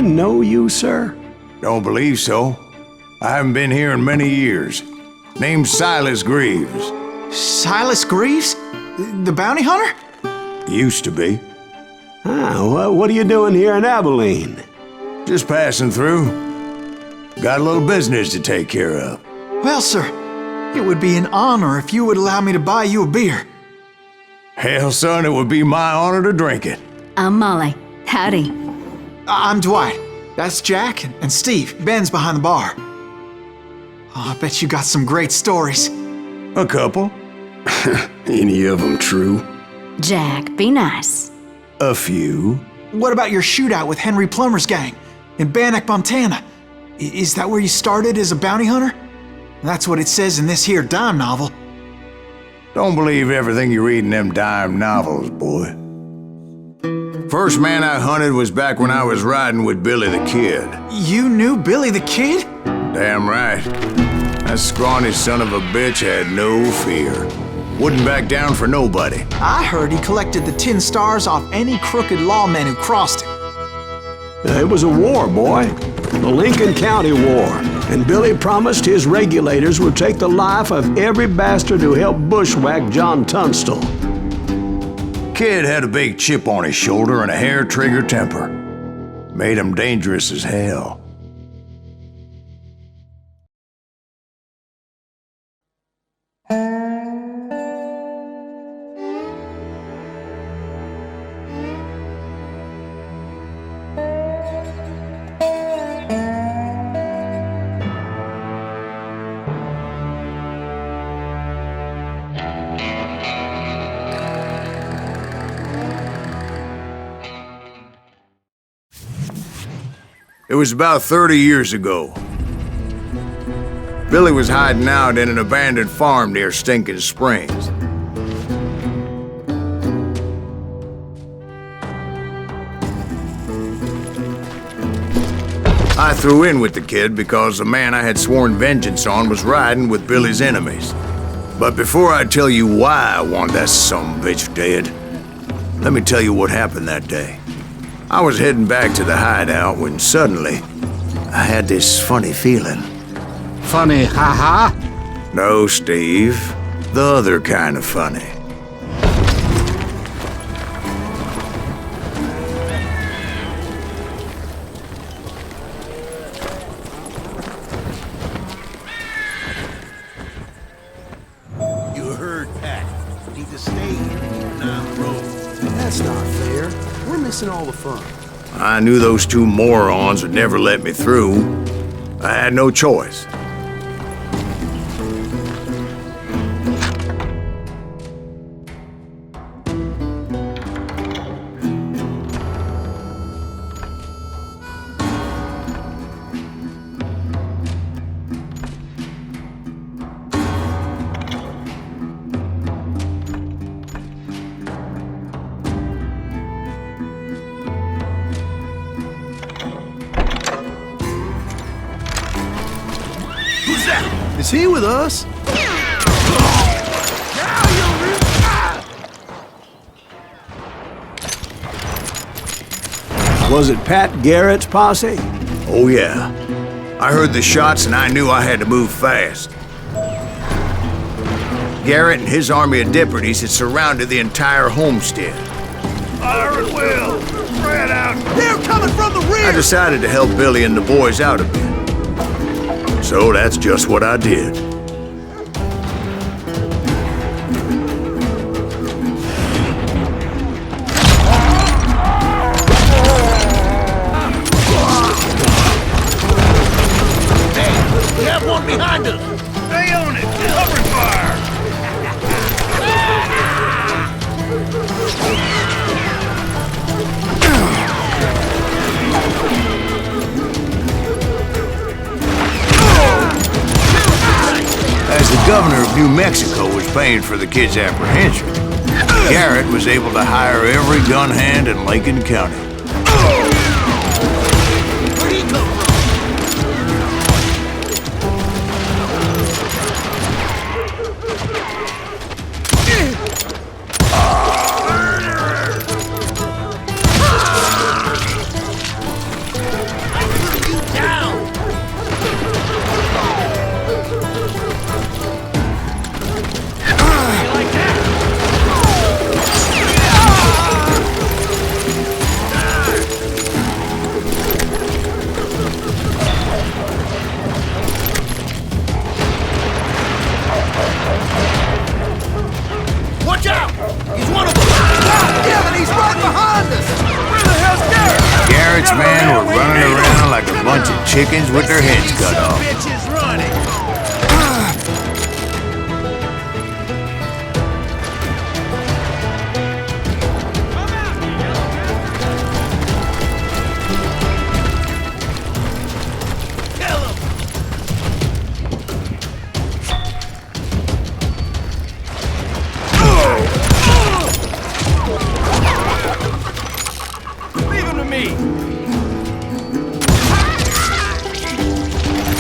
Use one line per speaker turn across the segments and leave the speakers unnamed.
know you, sir?
Don't believe so. I haven't been here in many years. Name's Silas Greaves.
Silas Greaves? The bounty hunter?
Used to be.
What are you doing here in Abilene?
Just passing through. Got a little business to take care of.
Well, sir, it would be an honor if you would allow me to buy you a beer.
Hell, son, it would be my honor to drink it.
I'm Molly. Howdy.
I'm Dwight. That's Jack and Steve. Ben's behind the bar. Oh, I bet you got some great stories.
A couple.
Any of them true?
Jack, be nice.
A few.
What about your shootout with Henry Plummer's gang in Bannock, Montana? Is that where you started as a bounty hunter? That's what it says in this here dime novel.
Don't believe everything you read in them dime novels, boy. First man I hunted was back when I was riding with Billy the Kid.
You knew Billy the Kid?
Damn right. That scrawny son of a bitch had no fear. Wouldn't back down for nobody.
I heard he collected the 10 stars off any crooked lawmen who crossed him.
It was a war, boy. The Lincoln County War. And Billy promised his regulators would take the life of every bastard who helped bushwhack John Tunstall.
Kid had a big chip on his shoulder and a hair-trigger temper. Made him dangerous as hell. It was about 30 years ago. Billy was hiding out in an abandoned farm near Stinking Springs. I threw in with the kid because the man I had sworn vengeance on was riding with Billy's enemies. But before I tell you why I want that sumbitch dead, let me tell you what happened that day. I was heading back to the hideout when suddenly I had this funny feeling.
Funny, haha?
No, Steve. The other kind of funny.
You heard Pat. Need to stay here and on the road.
That's not fair. We're missing all the fun.
I knew those two morons would never let me through. I had no choice.
Who's that?
Is he with us?
Was it Pat Garrett's posse?
Oh yeah. I heard the shots and I knew I had to move fast. Garrett and his army of deputies had surrounded the entire homestead.
Fire at will! Spread out! They're coming from the rear!
I decided to help Billy and the boys out a bit. So that's just what I did.
Hey, we have one behind us! Stay on it! Cover fire!
As the governor of New Mexico was paying for the kid's apprehension, Garrett was able to hire every gun hand in Lincoln County.
Where'd he come from?
bunch of chickens with their heads cut off.
Bitches running. Leave him to me.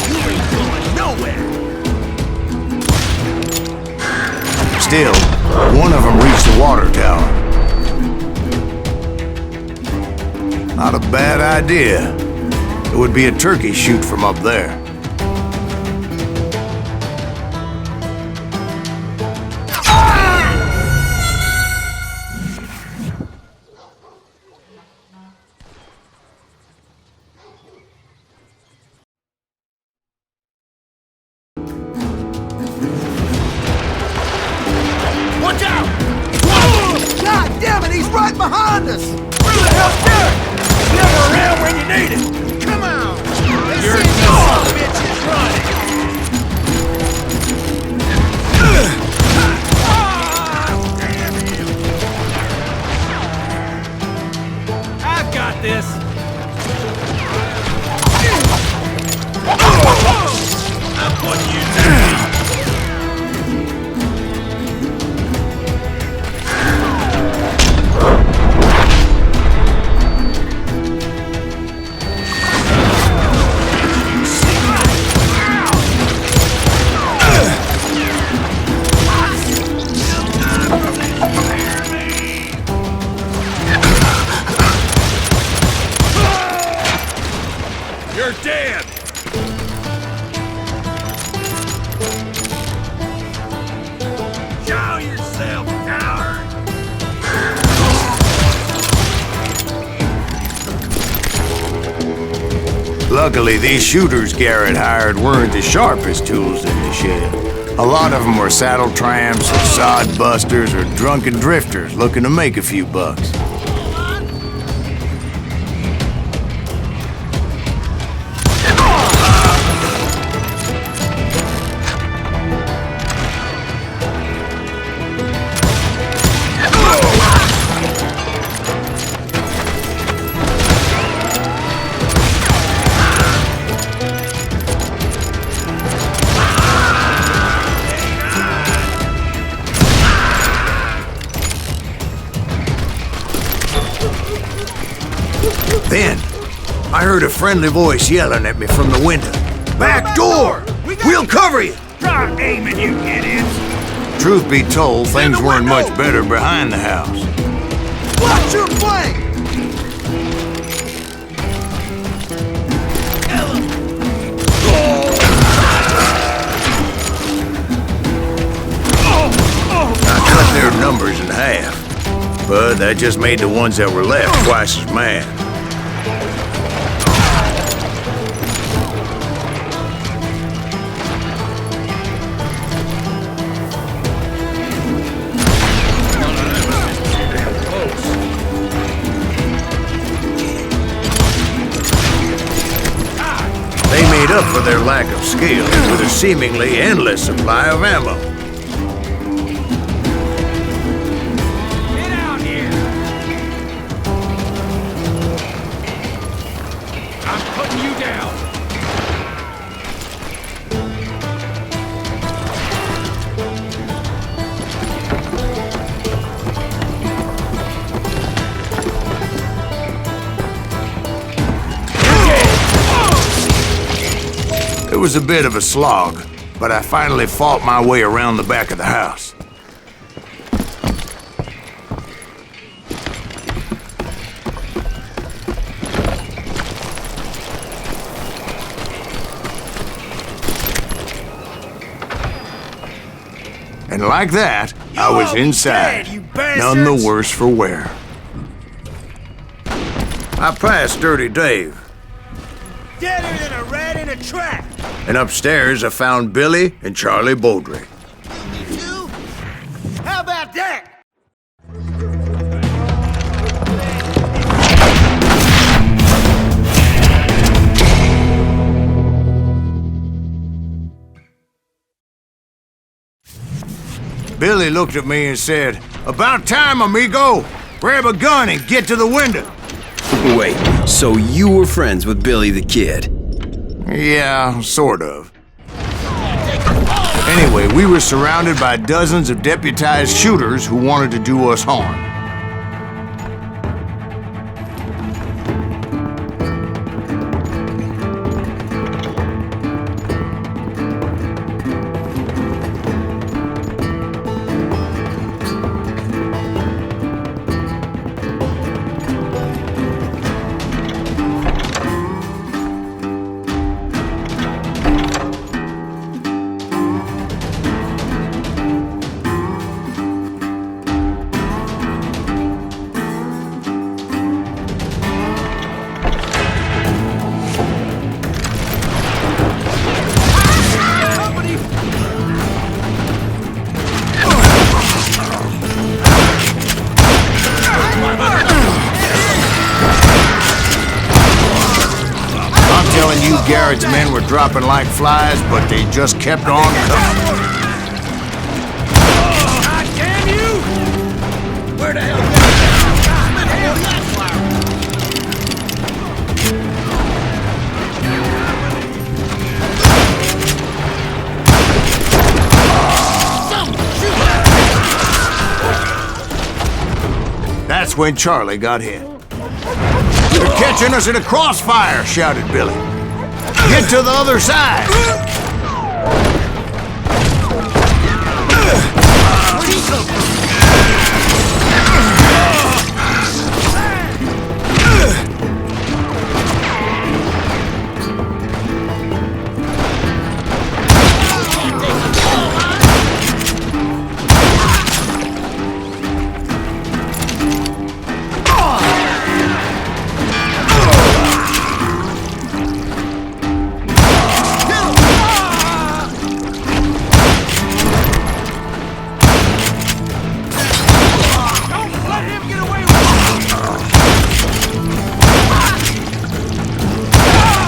You ain't going nowhere.
Still, one of them reached the water tower. Not a bad idea. It would be a turkey shoot from up there.
Watch out!
God damn it, he's right behind us!
Where the hell's Derek? He's never around when you need him. Come on. You're dog. Bitches running. I've got this. I'm putting you down. You're dead! Show yourself, coward!
Luckily, these shooters Garrett hired weren't the sharpest tools in the shed. A lot of them were saddle tramps or sod busters or drunken drifters looking to make a few bucks. Then, I heard a friendly voice yelling at me from the window. Back door! We'll cover you!
Try aiming, you idiots!
Truth be told, things weren't much better behind the house.
Watch your flank!
I cut their numbers in half, but that just made the ones that were left twice as mad. They made up for their lack of skill with a seemingly endless supply of ammo.
Get out here! I'm putting you down!
It was a bit of a slog, but I finally fought my way around the back of the house. And like that, I was inside,
dead, you
none the
bastards!
worse for wear. I passed Dirty Dave,
Deader than a rat in a trap!
and upstairs I found Billy and Charlie Beaudry.
You too? How about that?
Billy looked at me and said, "About time, amigo! Grab a gun and get to the window!"
Wait, so you were friends with Billy the Kid?
Yeah, sort of. Anyway, we were surrounded by dozens of deputized shooters who wanted to do us harm. Garrett's men were dropping like flies, but they just kept on coming.
God damn you! Where the hell
That's when Charlie got hit. "They're catching us in a crossfire!" shouted Billy. "Get to the other side!"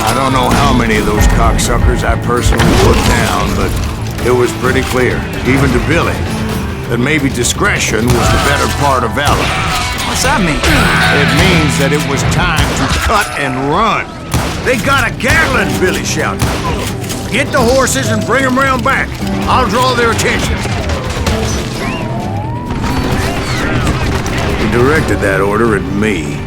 I don't know how many of those cocksuckers I personally put down, but it was pretty clear, even to Billy, that maybe discretion was the better part of valor.
What's that mean?
It means that it was time to cut and run. "They got a Gatling!" Billy shouted. "Get the horses and bring them round back. I'll draw their attention." He directed that order at me,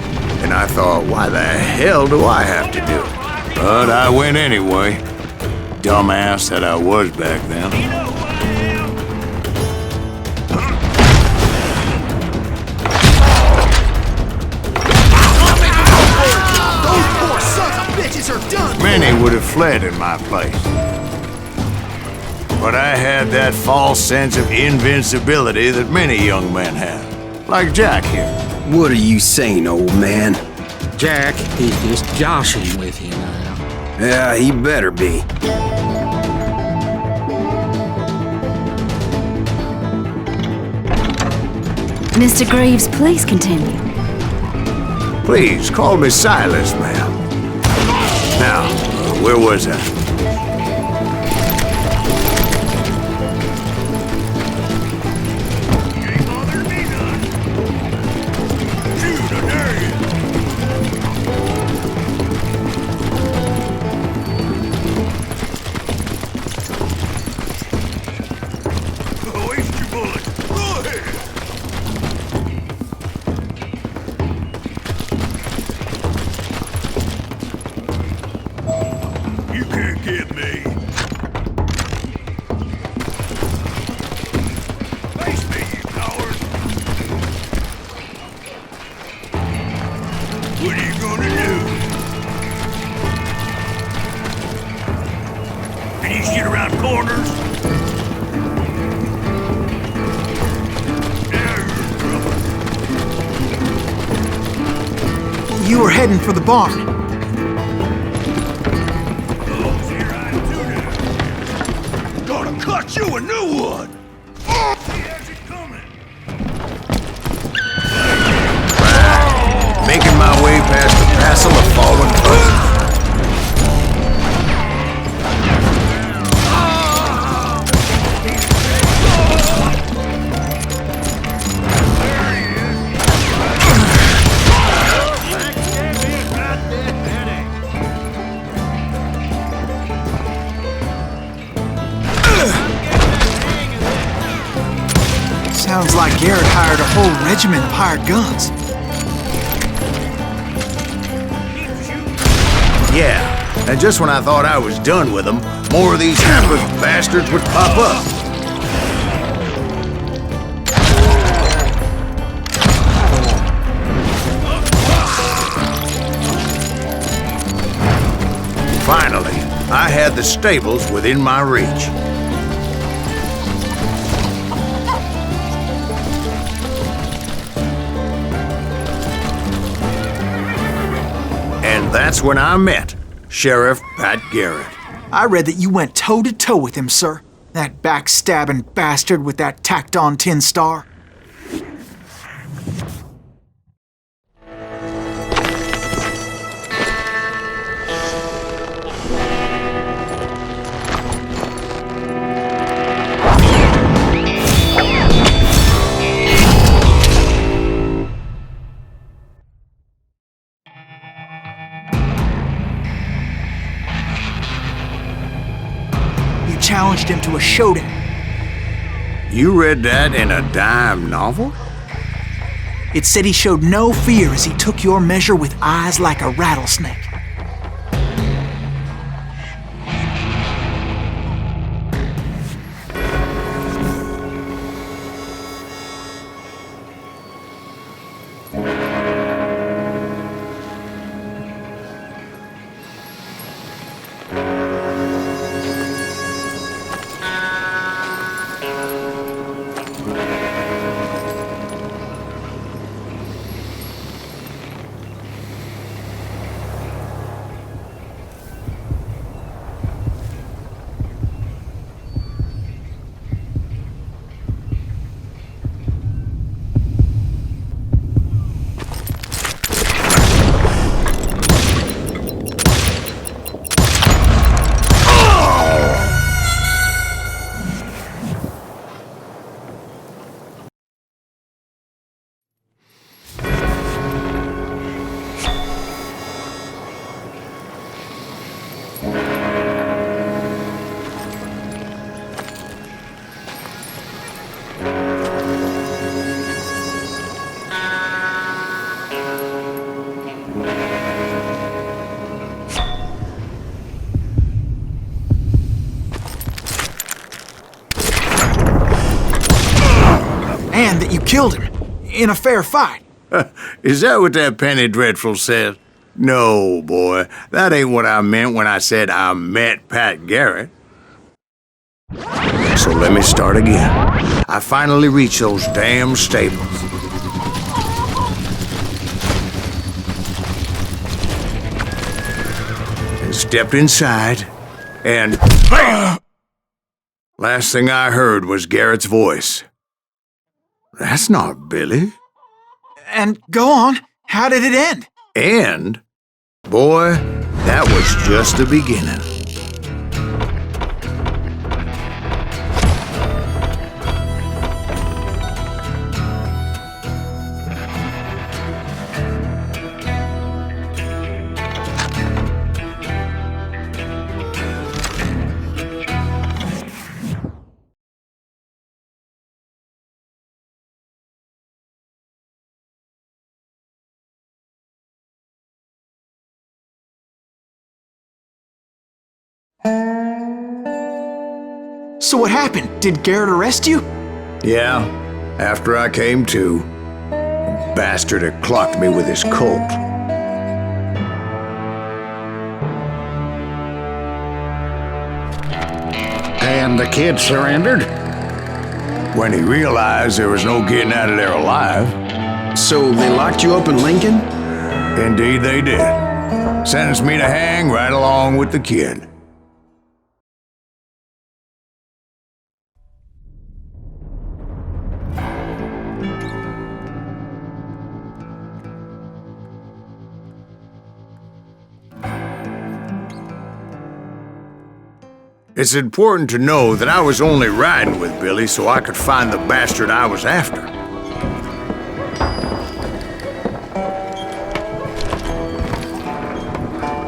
and I thought, why the hell do I have to do it? But I went anyway. Dumbass that I was back then.
Those poor sons of bitches are done!
Many would have fled in my place. But I had that false sense of invincibility that many young men have. Like Jack here.
What are you saying, old man?
Jack, he's just joshing with you now.
Yeah, he better be.
Mr. Greaves, please continue.
Please, call me Silas, ma'am. Now, where was I?
What are you gonna do? Any shit around corners? Now you're in trouble.
You were heading for the barn.
Oh, here I do now. Gonna cut you a new one. He has it coming.
Making my way past the passel of fallen foes.
Sounds like Garrett hired a whole regiment of hired guns.
Yeah, and just when I thought I was done with them, more of these hapless bastards would pop up. Finally, I had the stables within my reach. And that's when I met Sheriff Pat Garrett.
I read that you went toe-to-toe with him, sir. That backstabbing bastard with that tacked-on tin star. Challenged him to a showdown.
You read that in a dime novel?
It said he showed no fear as he took your measure with eyes like a rattlesnake. And that you killed him in a fair fight.
Is that what that penny dreadful said? No, boy, that ain't what I meant when I said I met Pat Garrett. So let me start again. I finally reached those damn stables. And stepped inside, and last thing I heard was Garrett's voice. That's not Billy.
And go on, how did it end?
And, boy, that was just the beginning.
So what happened? Did Garrett arrest you?
Yeah, after I came to, the bastard had clocked me with his Colt.
And the kid surrendered?
When he realized there was no getting out of there alive.
So they locked you up in Lincoln?
Indeed they did. Sentenced me to hang right along with the kid. It's important to know that I was only riding with Billy so I could find the bastard I was after.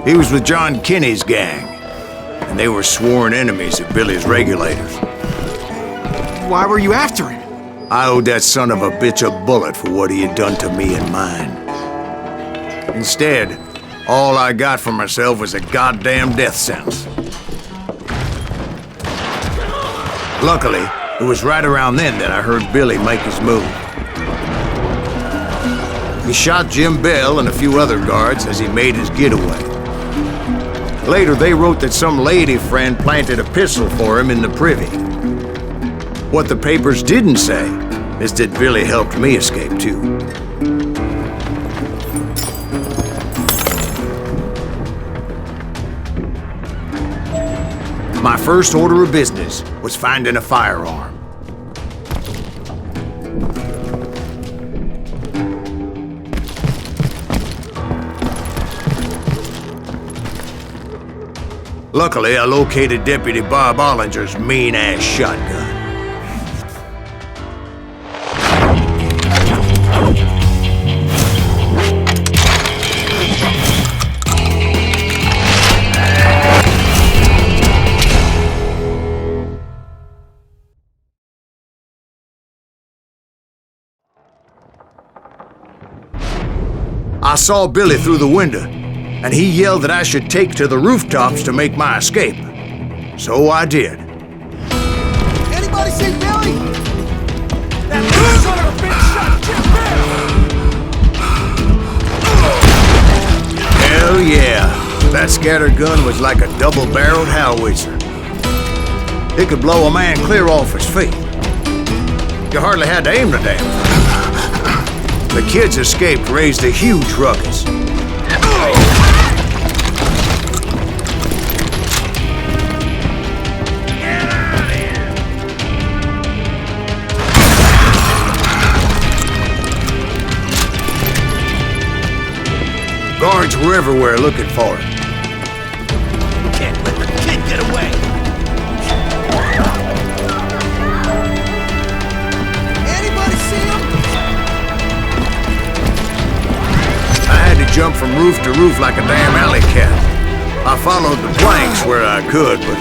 He was with John Kinney's gang, and they were sworn enemies of Billy's regulators.
Why were you after him?
I owed that son of a bitch a bullet for what he had done to me and mine. Instead, all I got for myself was a goddamn death sentence. Luckily, it was right around then that I heard Billy make his move. He shot Jim Bell and a few other guards as he made his getaway. Later, they wrote that some lady friend planted a pistol for him in the privy. What the papers didn't say is that Billy helped me escape too. My first order of business was finding a firearm. Luckily, I located Deputy Bob Ollinger's mean-ass shotgun. I saw Billy through the window, and he yelled that I should take to the rooftops to make my escape. So I did.
Anybody see Billy? That little son of a bitch shot Jim Bell!
Hell yeah. That scattered gun was like a double-barreled howitzer. It could blow a man clear off his feet. You hardly had to aim the damn thing. The kids escaped raised a huge ruckus. Guards were everywhere looking for him.
Can't let the kid get away.
Anybody see him?
I had to jump from roof to roof like a damn alley cat. I followed the planks where I could, but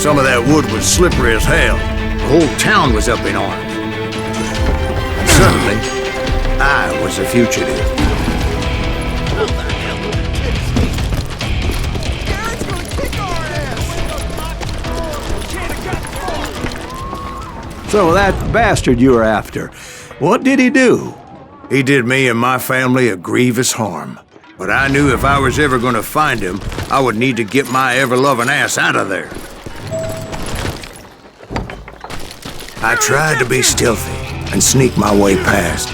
some of that wood was slippery as hell. The whole town was up in arms. And suddenly, I was a fugitive.
How the hell did the kid escape?
Garrett's gonna kick our ass!
So that bastard you were after, what did he do?
He did me and my family a grievous harm. But I knew if I was ever gonna find him, I would need to get my ever-loving ass out of there. I tried to be stealthy and sneak my way past.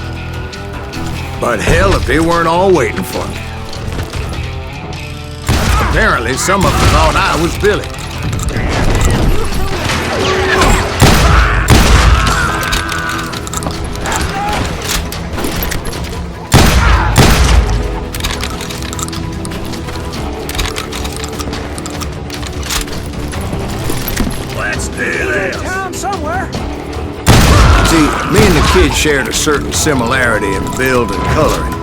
But hell, if they weren't all waiting for me. Apparently, some of them thought I was Billy.
Let's do this.
Town somewhere.
See, me and the kid shared a certain similarity in build and coloring.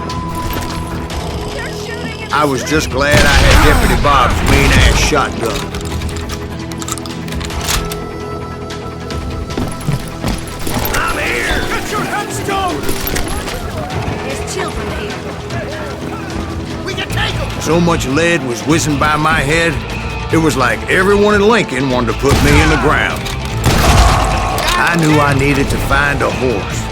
I was just glad I had Deputy Bob's mean-ass shotgun.
I'm here. Get your headstone.
There's children here.
We can take him.
So much lead was whizzing by my head, it was like everyone in Lincoln wanted to put me in the ground. I knew I needed to find a horse.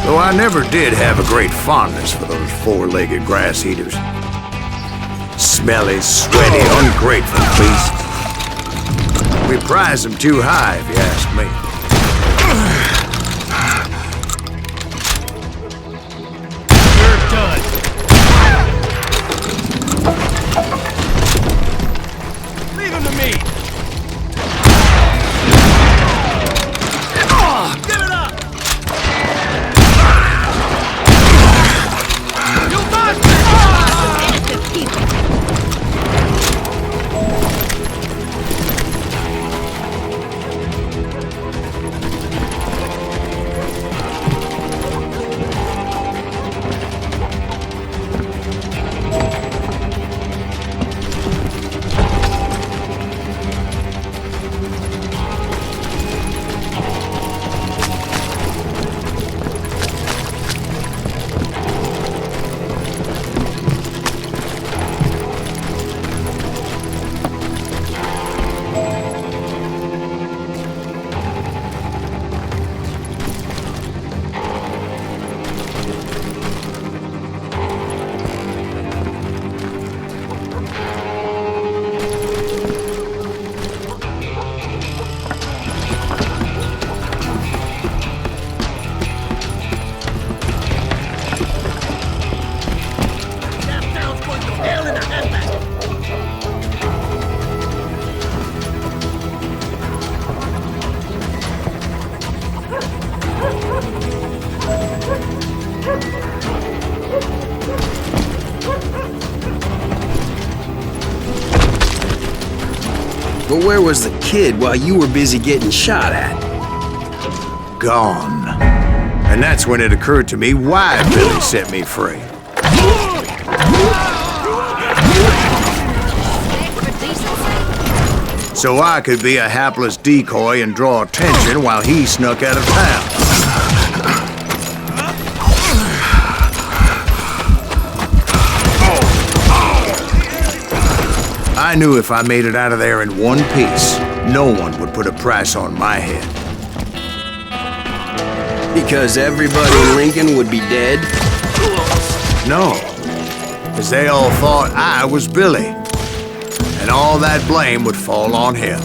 Though I never did have a great fondness for those four-legged grass eaters. Smelly, sweaty, ungrateful beasts. We prize them too high, if you ask me.
You're done. Leave him to me. Give it up. You must.
Innocent people.
But where was the kid while you were busy getting shot at?
Gone. And that's when it occurred to me why Billy set me free. So I could be a hapless decoy and draw attention while he snuck out of town. I knew if I made it out of there in one piece, no one would put a price on my head.
Because everybody in Lincoln would be dead?
No, because they all thought I was Billy, and all that blame would fall on him.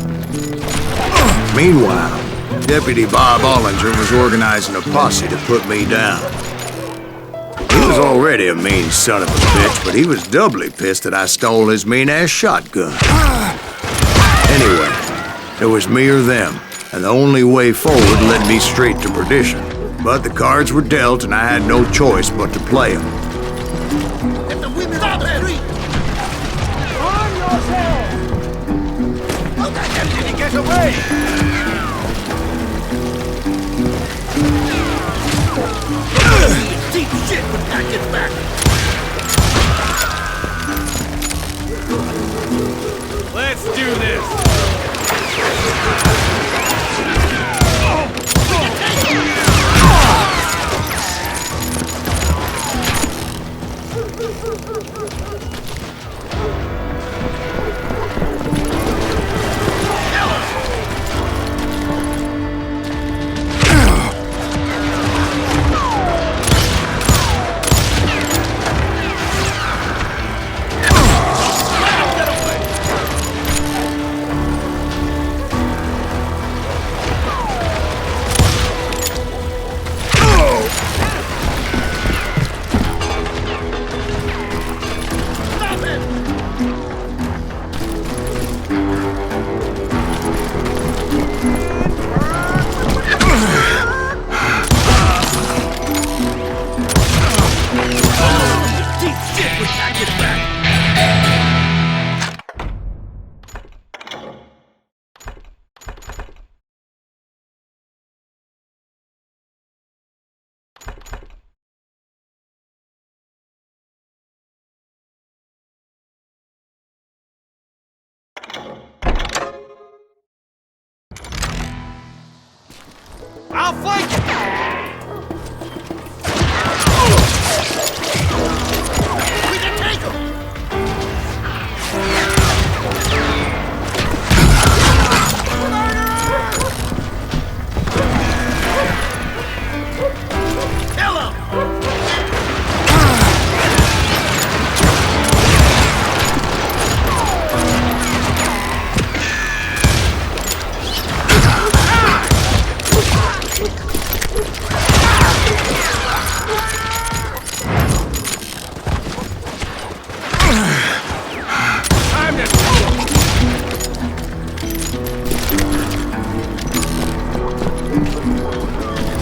Meanwhile, Deputy Bob Ollinger was organizing a posse to put me down. He was already a mean son of a bitch, but he was doubly pissed that I stole his mean-ass shotgun. Anyway, it was me or them, and the only way forward led me straight to perdition. But the cards were dealt, and I had no choice but to play them.
If the women on the street! Arm yourself! How the hell did he get away? Deep shit when that gets back!
Let's do this!
I'll flank it! We can take him! Kill him!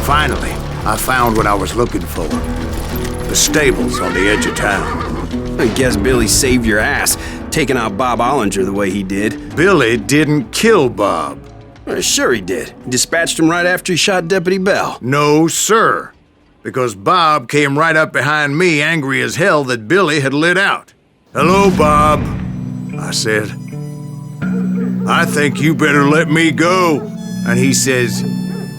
Finally, I found what I was looking for. The stables on the edge of town.
I guess Billy saved your ass, taking out Bob Ollinger the way he did.
Billy didn't kill Bob.
Sure he did. Dispatched him right after he shot Deputy Bell.
No, sir. Because Bob came right up behind me, angry as hell that Billy had lit out. "Hello, Bob," I said. "I think you better let me go." And he says,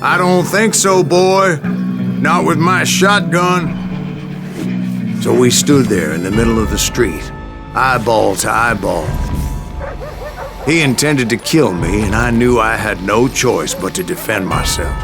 "I don't think so, boy. Not with my shotgun." So we stood there in the middle of the street, eyeball to eyeball. He intended to kill me, and I knew I had no choice but to defend myself.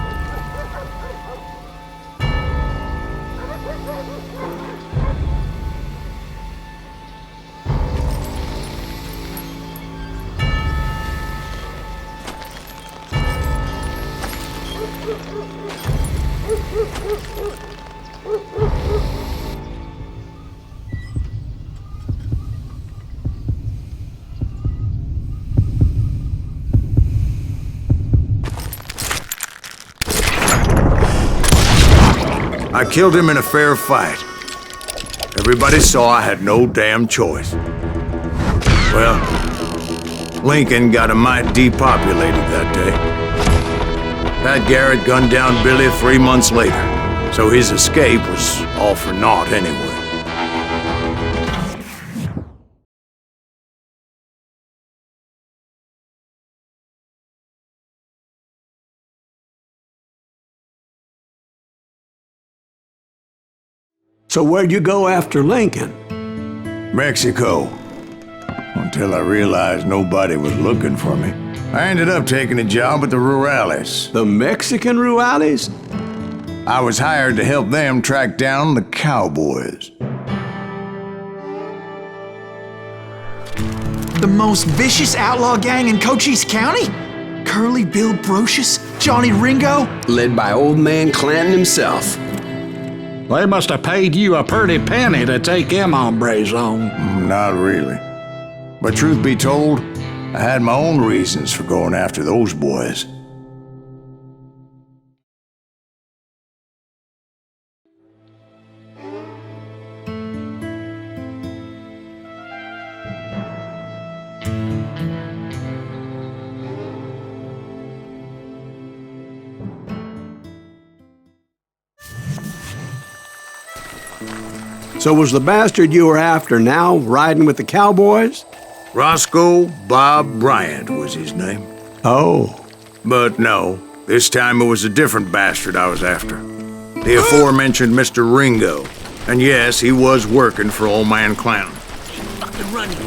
I killed him in a fair fight. Everybody saw I had no damn choice. Well, Lincoln got a mite depopulated that day. Pat Garrett gunned down Billy 3 months later, so his escape was all for naught anyway.
So where'd you go after Lincoln?
Mexico. Until I realized nobody was looking for me. I ended up taking a job at the Rurales.
The Mexican Rurales?
I was hired to help them track down the cowboys.
The most vicious outlaw gang in Cochise County? Curly Bill Brocious? Johnny Ringo?
Led by old man Clanton himself.
They must have paid you a pretty penny to take them hombres on.
Not really. But truth be told, I had my own reasons for going after those boys.
So was the bastard you were after now riding with the cowboys?
Roscoe Bob Bryant was his name.
Oh.
But no, this time it was a different bastard I was after. The aforementioned Mr. Ringo. And yes, he was working for old man Clanton.
Fucking run you.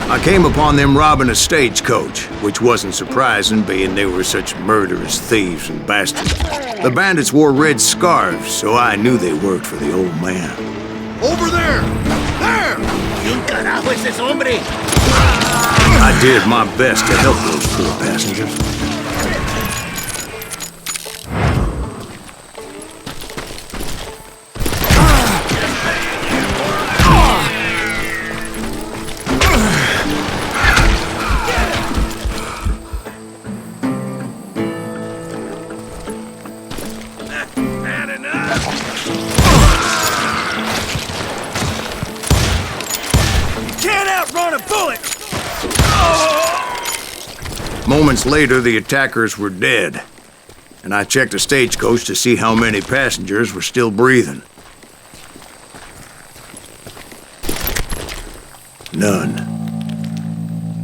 I came upon them robbing a stagecoach, which wasn't surprising, being they were such murderous thieves and bastards. The bandits wore red scarves, so I knew they worked for the old man.
Over there! There!
¿Quién carajo es ese hombre?
I did my best to help those poor passengers. Moments later, the attackers were dead, and I checked the stagecoach to see how many passengers were still breathing. None.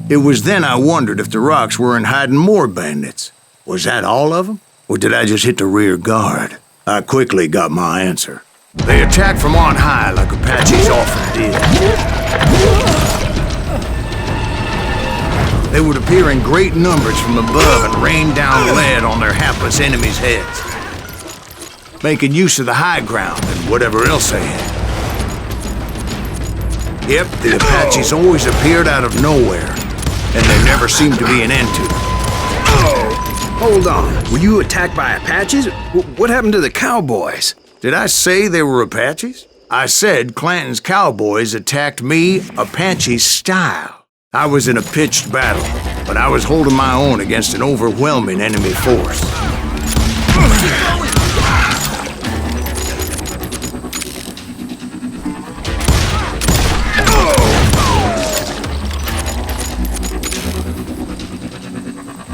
It was then I wondered if the rocks weren't hiding more bandits. Was that all of them? Or did I just hit the rear guard? I quickly got my answer. They attacked from on high like Apaches often did. They would appear in great numbers from above and rain down lead on their hapless enemies' heads, making use of the high ground and whatever else they had. Yep, the Apaches always appeared out of nowhere, and there never seemed to be an end to them.
Hold on. Were you attacked by Apaches? What happened to the cowboys?
Did I say they were Apaches? I said Clanton's cowboys attacked me Apache style. I was in a pitched battle, but I was holding my own against an overwhelming enemy force.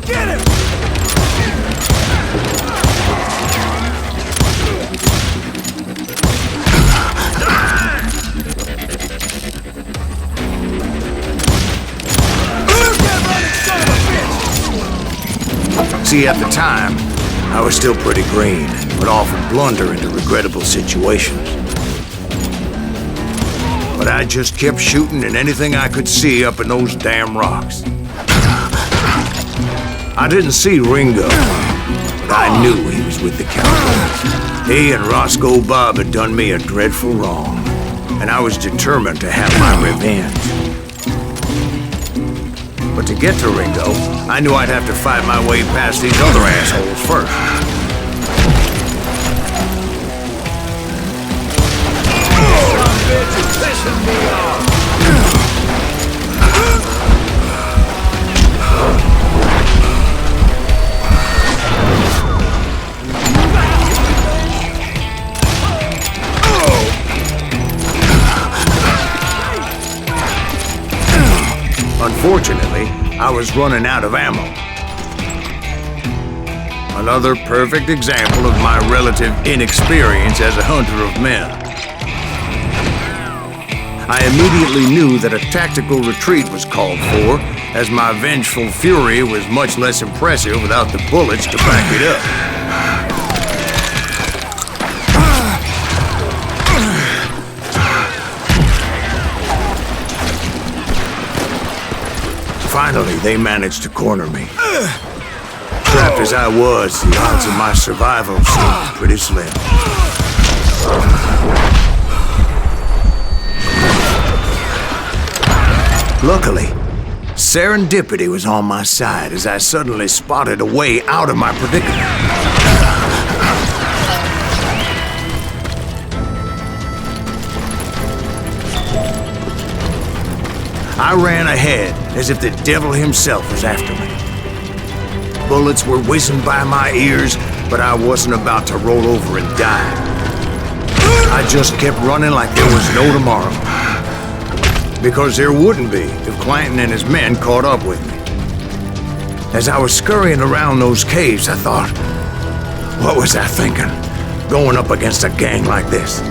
Get him!
See, at the time, I was still pretty green and would often blunder into regrettable situations. But I just kept shooting at anything I could see up in those damn rocks. I didn't see Ringo, but I knew he was with the cowboys. He and Roscoe Bob had done me a dreadful wrong, and I was determined to have my revenge. But to get to Ringo, I knew I'd have to fight my way past these other assholes first.
Some bitch is pissing me off.
Unfortunately, I was running out of ammo. Another perfect example of my relative inexperience as a hunter of men. I immediately knew that a tactical retreat was called for, as my vengeful fury was much less impressive without the bullets to back it up. Finally, they managed to corner me. Trapped as I was, the odds of my survival seemed pretty slim. Luckily, serendipity was on my side as I suddenly spotted a way out of my predicament. I ran ahead as if the devil himself was after me. Bullets were whizzing by my ears, but I wasn't about to roll over and die. I just kept running like there was no tomorrow. Because there wouldn't be if Clanton and his men caught up with me. As I was scurrying around those caves, I thought, what was I thinking? Going up against a gang like this?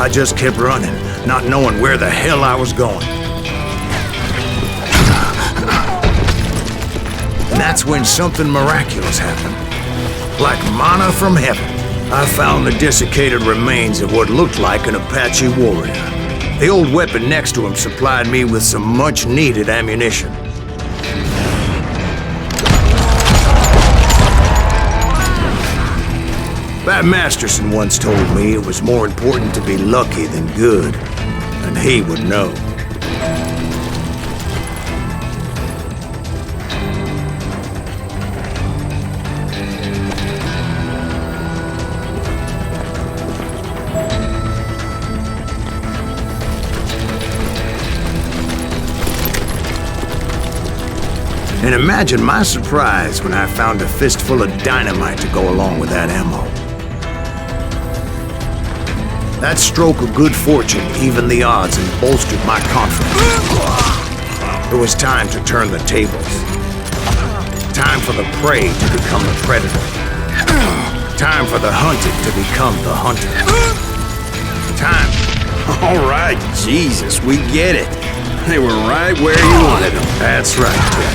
I just kept running, not knowing where the hell I was going. And that's when something miraculous happened. Like manna from heaven, I found the desiccated remains of what looked like an Apache warrior. The old weapon next to him supplied me with some much-needed ammunition. Bat Masterson once told me it was more important to be lucky than good, and he would know. And imagine my surprise when I found a fistful of dynamite to go along with that ammo. That stroke of good fortune evened the odds and bolstered my confidence. It was time to turn the tables. Time for the prey to become the predator. Time for the hunted to become the hunter. Time.
All right, Jesus, we get it. They were right where you wanted them.
That's right, Ted.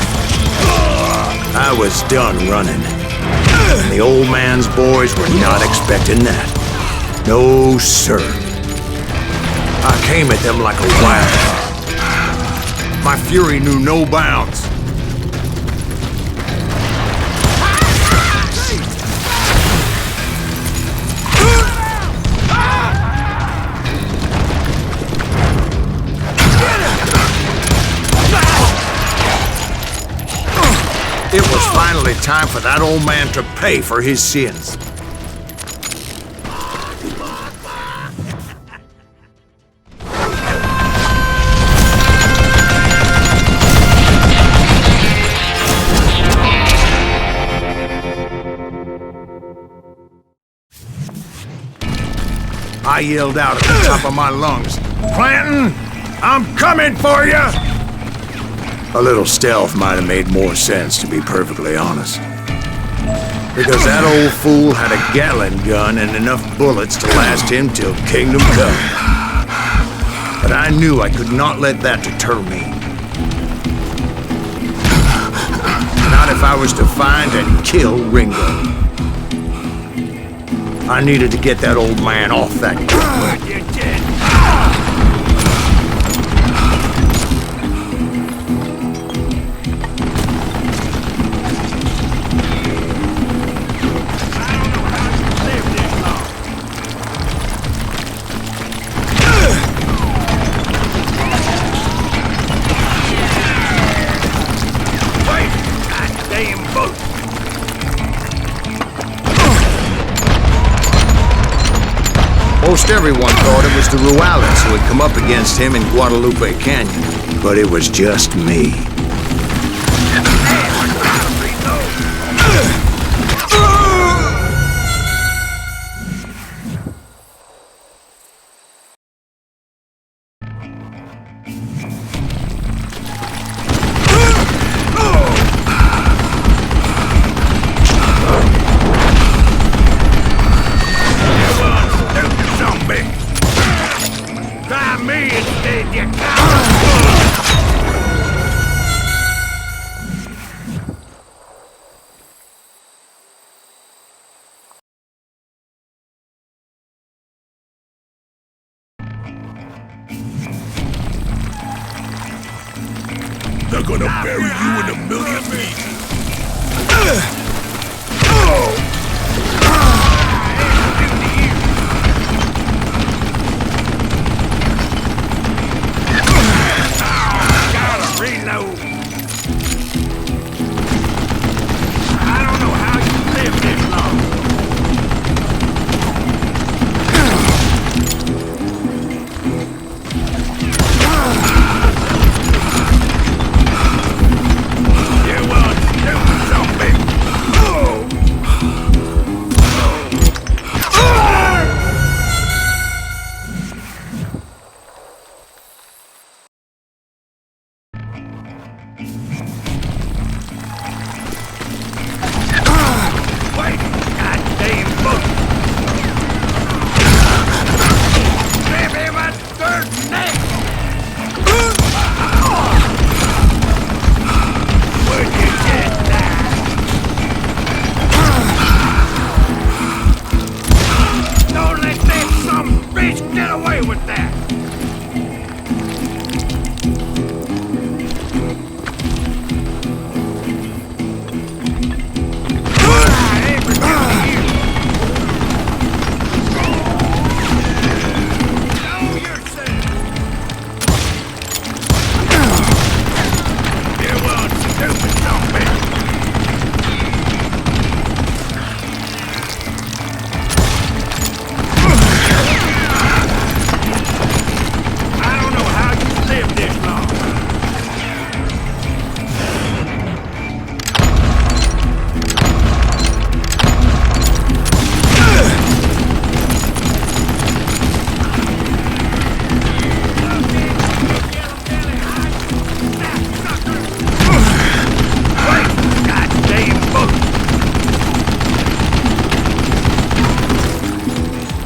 I was done running. And the old man's boys were not expecting that. No, sir. I came at them like a wildcat. My fury knew no bounds. It was finally time for that old man to pay for his sins. I yelled out at the top of my lungs, "Clanton, I'm coming for you!" A little stealth might have made more sense, to be perfectly honest. Because that old fool had a Gatling gun and enough bullets to last him till kingdom come. But I knew I could not let that deter me. Not if I was to find and kill Ringo. I needed to get that old man off that gun. Most everyone thought it was the Ruales who had come up against him in Guadalupe Canyon, but it was just me.
gonna bury you in a million pieces.
Gotta reload. I don't know how you live this long. You want stupid zombie. Wait, goddamn book. Give him a dirt neck. Would you get that? Don't let that some bitch get away with that.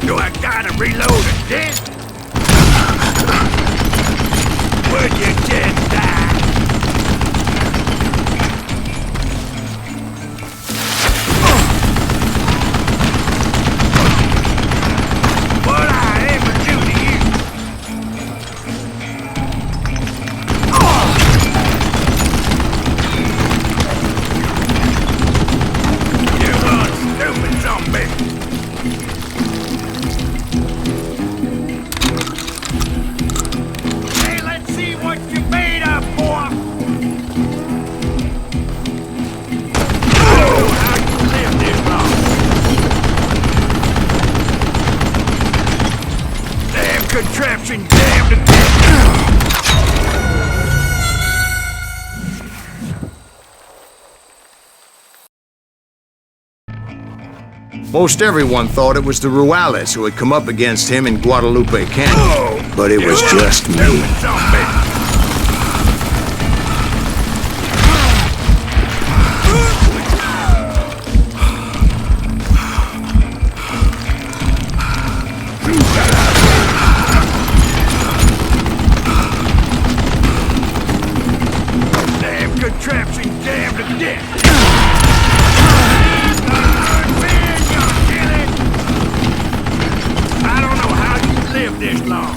Do I gotta reload again? Would you just die? What I ever do to you? You want stupid zombie. Hey, let's see what you made of, boy! Oh, how you live this long? Damn contraption, damn the Most everyone thought it was the Ruales who had come up against him in Guadalupe Canyon. But it was just me. Damn contraption, damn to death. I don't know how you live this long.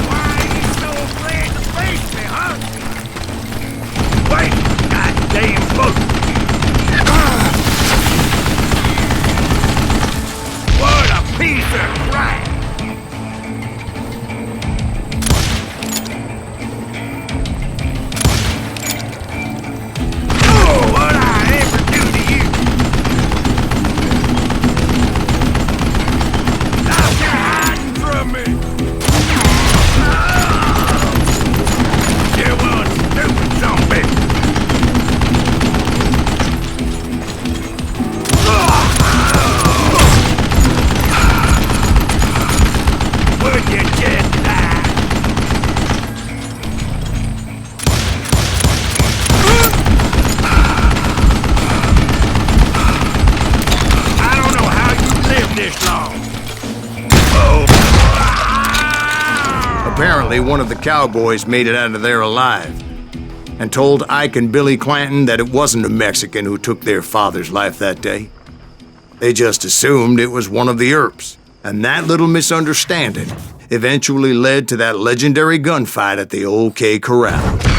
Why are you so afraid to face me, huh? Wait, goddamn book. What a piece of crap. What I ever do to you? Stop hiding from me! You want stupid zombie? Would you just die? This long. Oh. Apparently, one of the cowboys made it out of there alive and told Ike and Billy Clanton that it wasn't a Mexican who took their father's life that day. They just assumed it was one of the Earps. And that little misunderstanding eventually led to that legendary gunfight at the OK Corral.